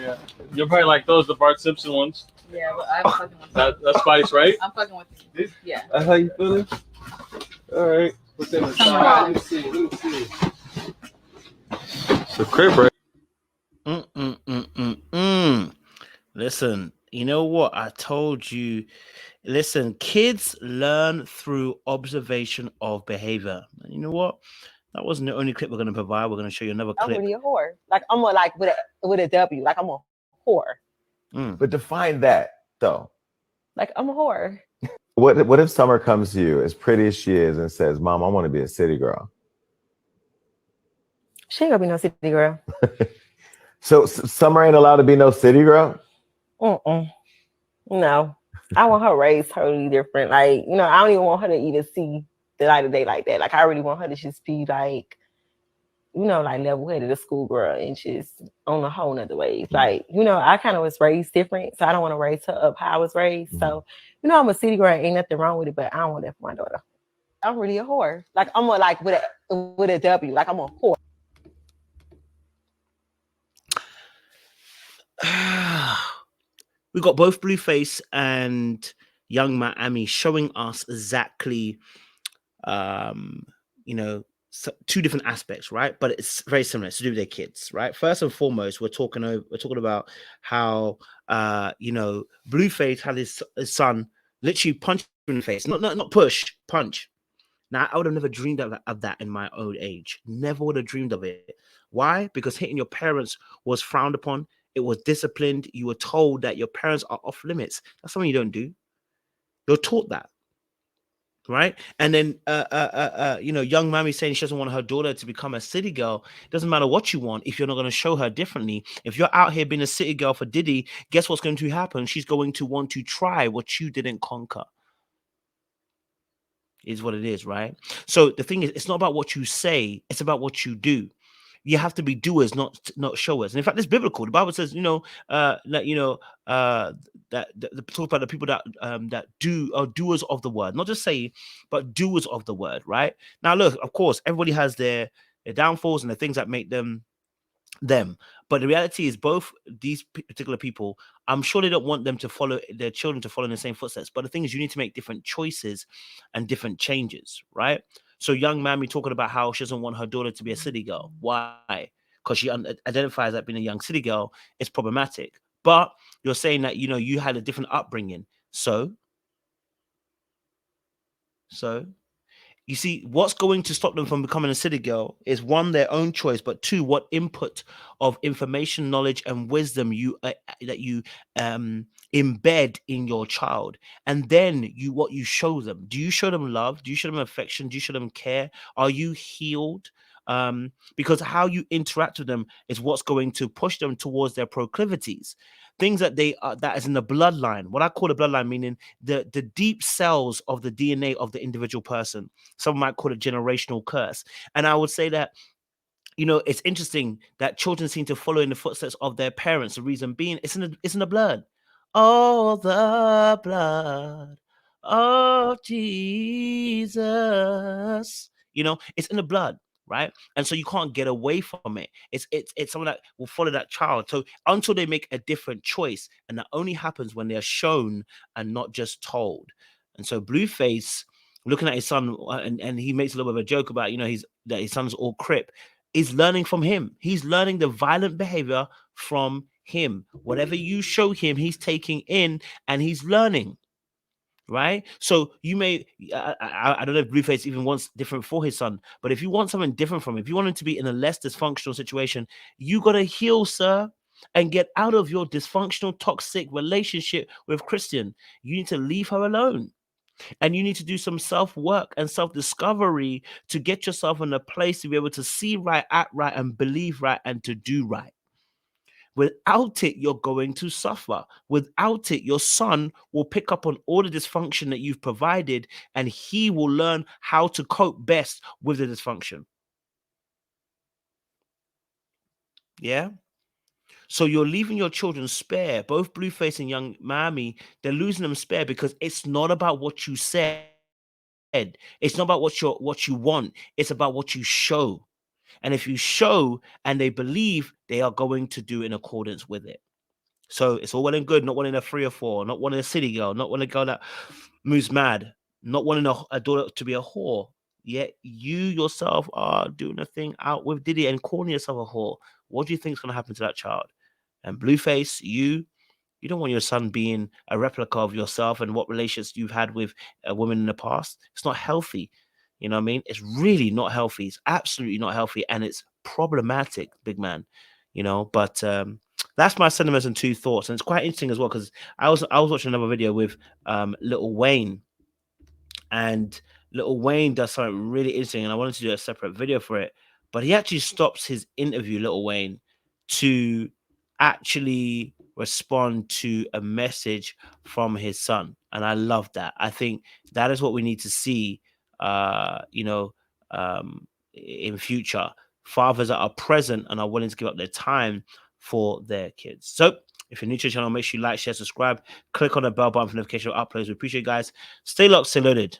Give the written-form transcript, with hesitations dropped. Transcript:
Yeah. You're probably like those, the Bart Simpson ones. Yeah, but I'm fucking with you. That's Spice, right? I'm fucking with you. Yeah. That's how you feeling? All right. What's in the side? Let me see. Let me see. The crib, right? Listen, you know what? I told you. Listen, kids learn through observation of behavior. And you know what? That wasn't the only clip we're going to provide. We're going to show you another clip. I'm really a whore. Like I'm a, like with a W. Like I'm a whore. But define that though. Like I'm a whore. What if Summer comes to you as pretty as she is and says, "Mom, I want to be a city girl"? She ain't gonna be no city girl. So Summer ain't allowed to be no city girl? No. I want her raised totally different. Like, you know, I don't even want her to even see the light of day like that. Like, I really want her to just be like, you know, like level-headed, a schoolgirl, and just on a whole nother ways. Like, you know, I kind of was raised different, so I don't want to raise her up how I was raised. So, you know, I'm a city girl, ain't nothing wrong with it, but I don't want that for my daughter. I'm really a whore. Like, I'm a, like with a W. Like, I'm a whore. We got both Blueface and Young Miami showing us exactly, you know, two different aspects, right? But it's very similar. It's to do with their kids, right? First and foremost, we're talking about how, you know, Blueface had his son literally punch in the face, not push, punch. Now, I would have never dreamed of that in my old age. Never would have dreamed of it. Why? Because hitting your parents was frowned upon. It was disciplined. You were told that your parents are off limits. That's something you don't do. You're taught that, right? And then, you know, young Mammy saying she doesn't want her daughter to become a city girl. It doesn't matter what you want if you're not going to show her differently. If you're out here being a city girl for Diddy, guess what's going to happen? She's going to want to try what you didn't conquer. Is what it is, right? So the thing is, it's not about what you say, it's about what you do. You have to be doers, not showers. And in fact, it's biblical. The Bible says, you know, that you know, that talk about the people that that do are doers of the word, not just say, but doers of the word, right? Now, look, of course, everybody has their downfalls and the things that make them. But the reality is, both these particular people, I'm sure they don't want them to follow their children to follow in the same footsteps. But the thing is, you need to make different choices and different changes, right? So young Mammy talking about how she doesn't want her daughter to be a city girl. Why? Because she identifies that being a young city girl is problematic. But you're saying that, you know, you had a different upbringing. So you see, what's going to stop them from becoming a city girl is, one, their own choice, but two, what input of information, knowledge, and wisdom that you embed in your child. And then what you show them. Do you show them love? Do you show them affection? Do you show them care? Are you healed? Because how you interact with them is what's going to push them towards their proclivities. Things that that is in the bloodline. What I call a bloodline, meaning the deep cells of the DNA of the individual person. Some might call it generational curse. And I would say that, you know, it's interesting that children seem to follow in the footsteps of their parents. The reason being, it's in the blood. Oh, the blood of Jesus. You know, it's in the blood. Right, and so you can't get away from it. It's someone that will follow that child. So until they make a different choice, and that only happens when they're shown and not just told. And so Blueface, looking at his son, and he makes a little bit of a joke about, you know, that his son's all crip, is learning from him. He's learning the violent behavior from him. Whatever you show him, he's taking in and he's learning. Right, so you may I don't know if Blueface even wants different for his son, but if you want something different from him, if you want him to be in a less dysfunctional situation, you got to heal, sir, and get out of your dysfunctional, toxic relationship with Christian. You need to leave her alone, and you need to do some self-work and self-discovery to get yourself in a place to be able to see right, act right, and believe right, and to do right. Without it, you're going to suffer. Without it, your son will pick up on all the dysfunction that you've provided, and he will learn how to cope best with the dysfunction. Yeah? So you're leaving your children spare. Both Blueface and young Miami, they're losing them spare because it's not about what you said. It's not about what you want. It's about what you show. And if you show and they believe, they are going to do in accordance with it. So it's all well and good not wanting a 3 or 4, not wanting a city girl, not wanting a girl that moves mad, not wanting a daughter to be a whore. Yet you yourself are doing a thing out with Diddy and calling yourself a whore. What do you think is going to happen to that child? And Blueface, you don't want your son being a replica of yourself and what relations you've had with a woman in the past. It's not healthy. You know what I mean? It's really not healthy. It's absolutely not healthy, and it's problematic, big man. You know, but that's my sentiments and 2 thoughts. And it's quite interesting as well because I was watching another video with Lil Wayne, and Lil Wayne does something really interesting, and I wanted to do a separate video for it. But he actually stops his interview, Lil Wayne, to actually respond to a message from his son, and I love that. I think that is what we need to see. You know, in future, fathers that are present and are willing to give up their time for their kids. So if you're new to the channel, make sure you like, share, subscribe, click on the bell button for notification of uploads. We appreciate you guys. Stay locked, stay loaded.